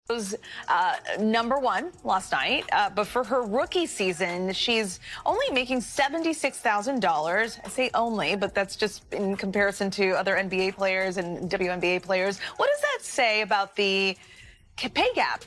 Was #1 last night, but for her rookie season, she's only making $76,000. I say only, but that's just in comparison to other NBA players and WNBA players. What does that say about the pay gap?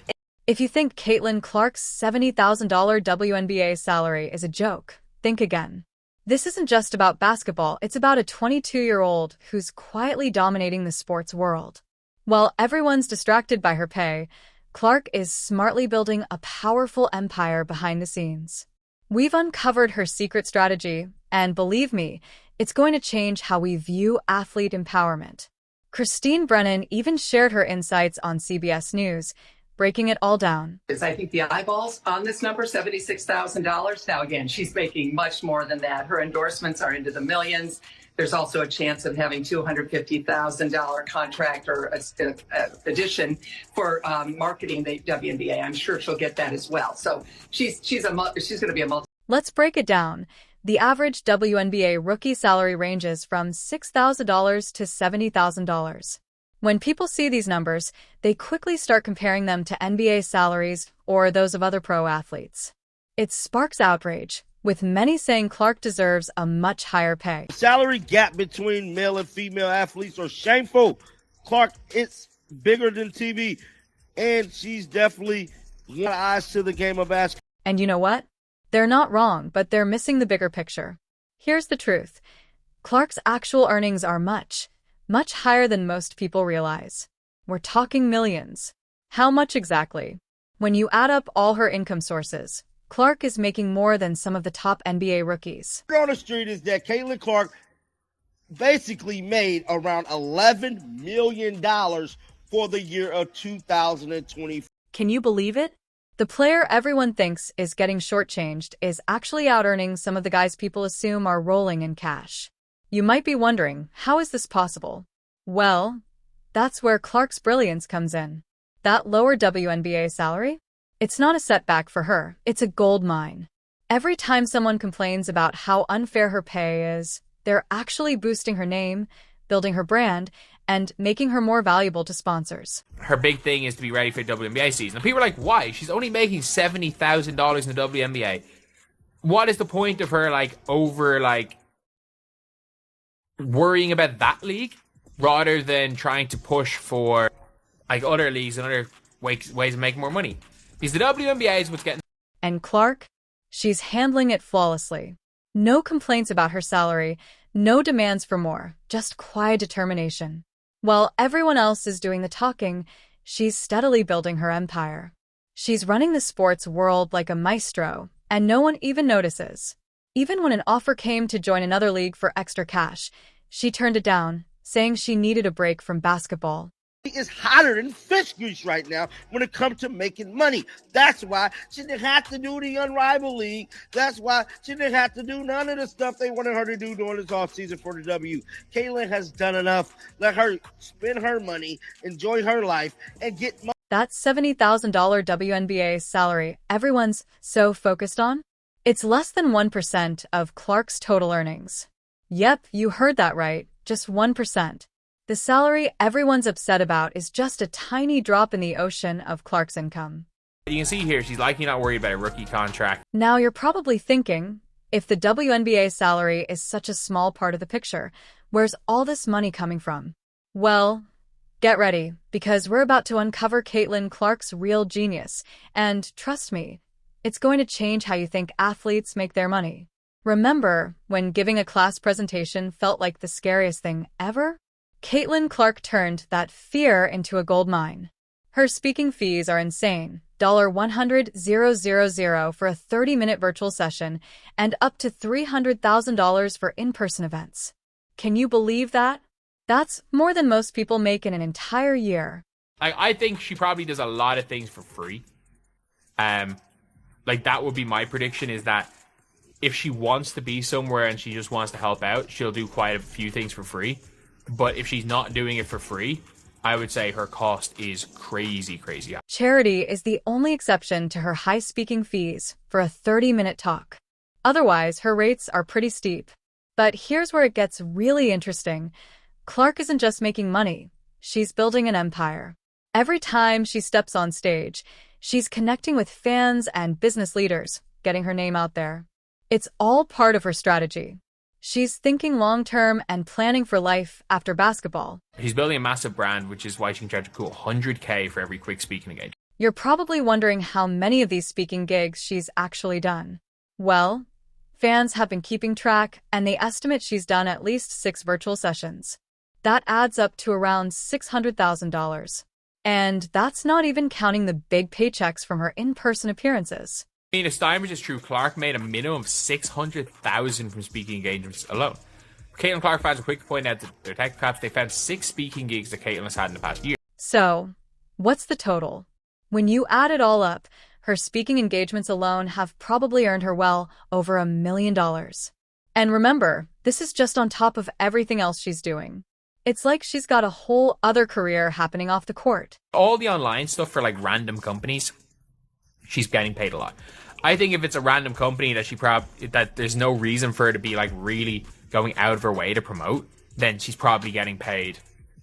If you think Caitlin Clark's $70,000 WNBA salary is a joke, think again. This isn't just about basketball, it's about a 22-year-old who's quietly dominating the sports world. While everyone's distracted by her pay, Clark is smartly building a powerful empire behind the scenes. We've uncovered her secret strategy, and believe me, it's going to change how we view athlete empowerment. Christine Brennan even shared her insights on CBS News, breaking it all down. I think the eyeballs on this number, $76,000. Now, again, she's making much more than that. Her endorsements are into the millions. There's also a chance of having $250,000 contract or addition for marketing the WNBA. I'm sure she'll get that as well. So she's going to be a multi. Let's break it down. The average WNBA rookie salary ranges from $6,000 to $70,000. When people see these numbers, they quickly start comparing them to NBA salaries or those of other pro athletes. It sparks outrage, with many saying Clark deserves a much higher pay. The salary gap between male and female athletes are shameful. Clark, it's bigger than TV, and she's definitely got eyes to the game of basketball. And you know what? They're not wrong, but they're missing the bigger picture. Here's the truth. Clark's actual earnings are much higher than most people realize. We're talking millions. How much exactly? When you add up all her income sources, Clark is making more than some of the top NBA rookies. The word on the street is that Caitlin Clark basically made around $11 million for the year of 2020. Can you believe it? The player everyone thinks is getting shortchanged is actually out-earning some of the guys people assume are rolling in cash. You might be wondering, how is this possible? Well, that's where Clark's brilliance comes in. That lower WNBA salary? It's not a setback for her, it's a gold mine. Every time someone complains about how unfair her pay is, they're actually boosting her name, building her brand, and making her more valuable to sponsors. Her big thing is to be ready for the WNBA season. And people are like, why? She's only making $70,000 in the WNBA. What is the point of her, worrying about that league rather than trying to push for other leagues and other ways of making more money? Because the WNBA is what's getting. And Clark? She's handling it flawlessly. No complaints about her salary, no demands for more, just quiet determination. While everyone else is doing the talking, she's steadily building her empire. She's running the sports world like a maestro, and no one even notices. Even when an offer came to join another league for extra cash, she turned it down, saying she needed a break from basketball. She is hotter than fish grease right now when it comes to making money. That's why she didn't have to do the Unrivaled League. That's why she didn't have to do none of the stuff they wanted her to do during this offseason for the W. Caitlin has done enough. Let her spend her money, enjoy her life, and get money. That $70,000 WNBA salary everyone's so focused on? It's less than 1% of Clark's total earnings. Yep, you heard that right, just 1%. The salary everyone's upset about is just a tiny drop in the ocean of Clark's income. You can see here, she's likely not worried about a rookie contract. Now you're probably thinking, if the WNBA salary is such a small part of the picture, where's all this money coming from? Well, get ready, because we're about to uncover Caitlin Clark's real genius, and trust me, it's going to change how you think athletes make their money. Remember when giving a class presentation felt like the scariest thing ever? Caitlin Clark turned that fear into a gold mine. Her speaking fees are insane, $100,000 for a 30-minute virtual session and up to $300,000 for in-person events. Can you believe that? That's more than most people make in an entire year. I think she probably does a lot of things for free. That would be my prediction, is that if she wants to be somewhere and she just wants to help out, she'll do quite a few things for free. But if she's not doing it for free, I would say her cost is crazy. Charity is the only exception to her high speaking fees for a 30-minute talk. Otherwise, her rates are pretty steep. But here's where it gets really interesting. Clark isn't just making money. She's building an empire. Every time she steps on stage, she's connecting with fans and business leaders, getting her name out there. It's all part of her strategy. She's thinking long-term and planning for life after basketball. She's building a massive brand, which is why she can charge a cool $100K for every quick speaking engagement. You're probably wondering how many of these speaking gigs she's actually done. Well, fans have been keeping track, and they estimate she's done at least 6 virtual sessions. That adds up to around $600,000. And that's not even counting the big paychecks from her in-person appearances. I mean, if Steinbridge is true, Clark made a minimum of $600,000 from speaking engagements alone. Caitlin Clark fans are quick to point out that their tech caps, they found 6 speaking gigs that Caitlin has had in the past year. So, what's the total? When you add it all up, her speaking engagements alone have probably earned her well over $1 million. And remember, this is just on top of everything else she's doing. It's like she's got a whole other career happening off the court. All the online stuff for like random companies, she's getting paid a lot. I think if it's a random company that there's no reason for her to be like really going out of her way to promote, then she's probably getting paid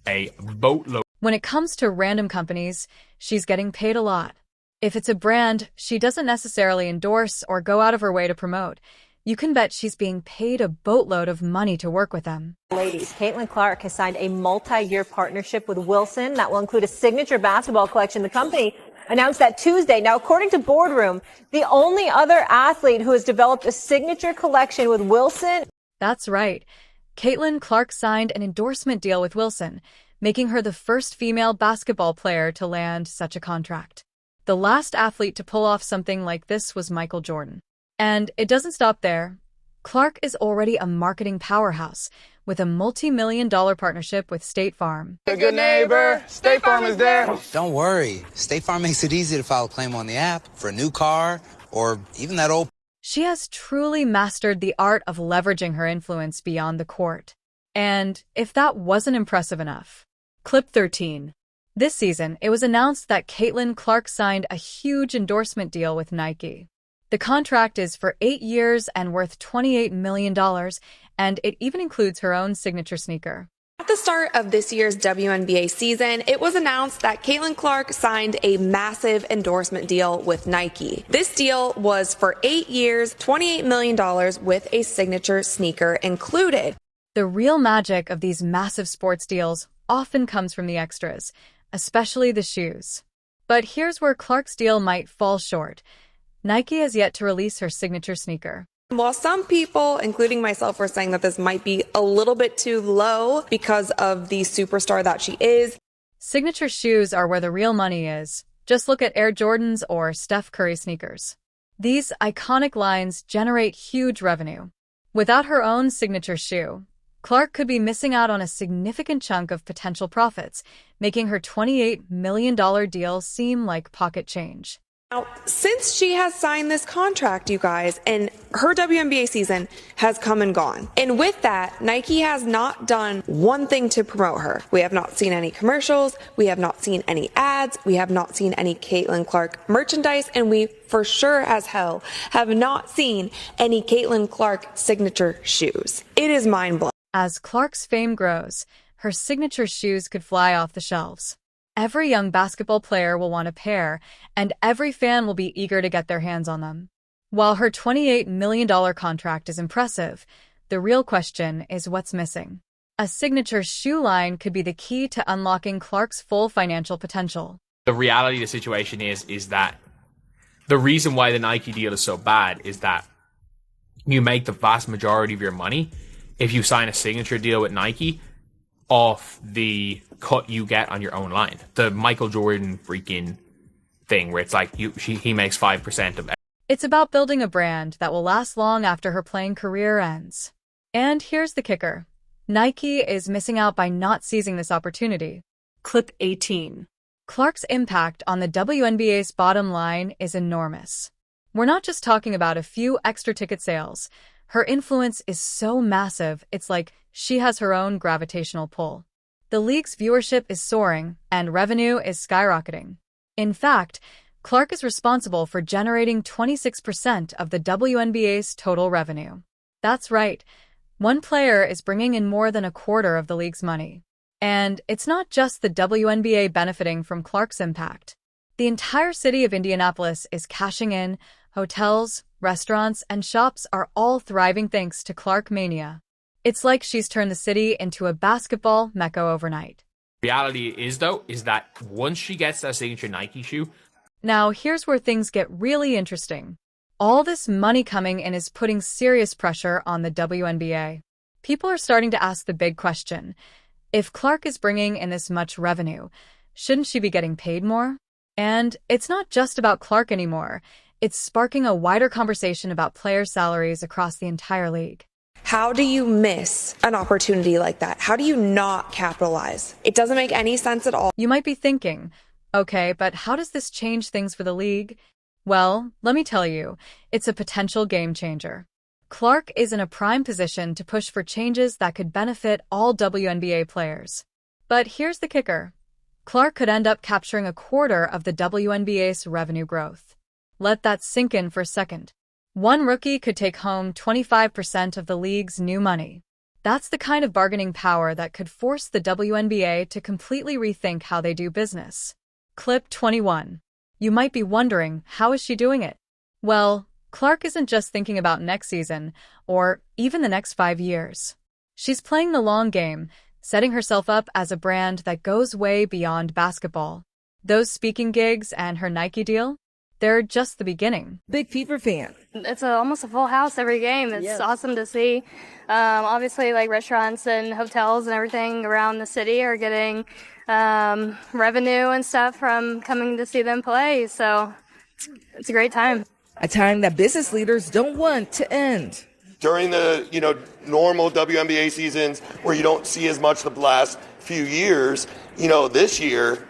a boatload. When it comes to random companies, she's getting paid a lot. If it's a brand she doesn't necessarily endorse or go out of her way to promote, you can bet she's being paid a boatload of money to work with them. Ladies, Caitlin Clark has signed a multi-year partnership with Wilson that will include a signature basketball collection. The company announced that Tuesday. Now, according to Boardroom, the only other athlete who has developed a signature collection with Wilson. That's right. Caitlin Clark signed an endorsement deal with Wilson, making her the first female basketball player to land such a contract. The last athlete to pull off something like this was Michael Jordan. And it doesn't stop there. Clark is already a marketing powerhouse with a multi-million-dollar partnership with State Farm. A good neighbor, State Farm is there. Don't worry. State Farm makes it easy to file a claim on the app for a new car or even that old. She has truly mastered the art of leveraging her influence beyond the court. And if that wasn't impressive enough, Clip 13. This season, it was announced that Caitlin Clark signed a huge endorsement deal with Nike. The contract is for 8 years and worth $28 million, and it even includes her own signature sneaker. At the start of this year's WNBA season, it was announced that Caitlin Clark signed a massive endorsement deal with Nike. This deal was for 8 years, $28 million with a signature sneaker included. The real magic of these massive sports deals often comes from the extras, especially the shoes. But here's where Clark's deal might fall short. Nike has yet to release her signature sneaker. While some people, including myself, were saying that this might be a little bit too low because of the superstar that she is, signature shoes are where the real money is. Just look at Air Jordans or Steph Curry sneakers. These iconic lines generate huge revenue. Without her own signature shoe, Clark could be missing out on a significant chunk of potential profits, making her $28 million deal seem like pocket change. Now, since she has signed this contract, you guys, and her WNBA season has come and gone. And with that, Nike has not done one thing to promote her. We have not seen any commercials. We have not seen any ads. We have not seen any Caitlin Clark merchandise. And we, for sure as hell, have not seen any Caitlin Clark signature shoes. It is mind-blowing. As Clark's fame grows, her signature shoes could fly off the shelves. Every young basketball player will want a pair, and every fan will be eager to get their hands on them. While her $28 million contract is impressive, the real question is what's missing. A signature shoe line could be the key to unlocking Clark's full financial potential. The reality of the situation is that the reason why the Nike deal is so bad is that you make the vast majority of your money if you sign a signature deal with Nike off the cut you get on your own line. The Michael Jordan freaking thing where it's like he makes 5% of it. It's about building a brand that will last long after her playing career ends. And here's the kicker. Nike is missing out by not seizing this opportunity. Clip 18. Clark's impact on the WNBA's bottom line is enormous. We're not just talking about a few extra ticket sales. Her influence is so massive, it's like she has her own gravitational pull. The league's viewership is soaring, and revenue is skyrocketing. In fact, Clark is responsible for generating 26% of the WNBA's total revenue. That's right. One player is bringing in more than a quarter of the league's money. And it's not just the WNBA benefiting from Clark's impact. The entire city of Indianapolis is cashing in. Hotels, restaurants, and shops are all thriving thanks to Clark Mania. It's like she's turned the city into a basketball mecca overnight. Reality is, though, is that once she gets that signature Nike shoe... Now, here's where things get really interesting. All this money coming in is putting serious pressure on the WNBA. People are starting to ask the big question. If Clark is bringing in this much revenue, shouldn't she be getting paid more? And it's not just about Clark anymore. It's sparking a wider conversation about player salaries across the entire league. How do you miss an opportunity like that? How do you not capitalize? It doesn't make any sense at all. You might be thinking, okay, but how does this change things for the league? Well, let me tell you, it's a potential game changer. Clark is in a prime position to push for changes that could benefit all WNBA players. But here's the kicker. Clark could end up capturing a quarter of the WNBA's revenue growth. Let that sink in for a second. One rookie could take home 25% of the league's new money. That's the kind of bargaining power that could force the WNBA to completely rethink how they do business. Clip 21. You might be wondering, how is she doing it? Well, Clark isn't just thinking about next season, or even the next 5 years. She's playing the long game, setting herself up as a brand that goes way beyond basketball. Those speaking gigs and her Nike deal? They're just the beginning. Big Fever fan. It's almost a full house every game. It's awesome to see. Obviously, like restaurants and hotels and everything around the city are getting revenue and stuff from coming to see them play. So it's a great time. A time that business leaders don't want to end. During the, normal WNBA seasons where you don't see as much the last few years, this year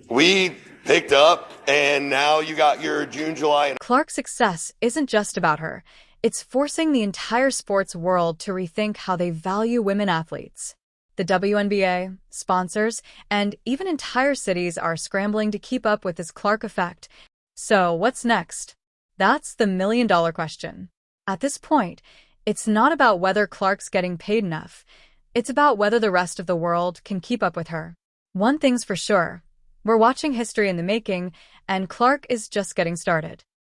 we picked up and now you got your June, July. And Clark's success isn't just about her. It's forcing the entire sports world to rethink how they value women athletes. The WNBA, sponsors, and even entire cities are scrambling to keep up with this Clark effect. So what's next? That's the million-dollar question. At this point, it's not about whether Clark's getting paid enough. It's about whether the rest of the world can keep up with her. One thing's for sure. We're watching history in the making, and Clark is just getting started.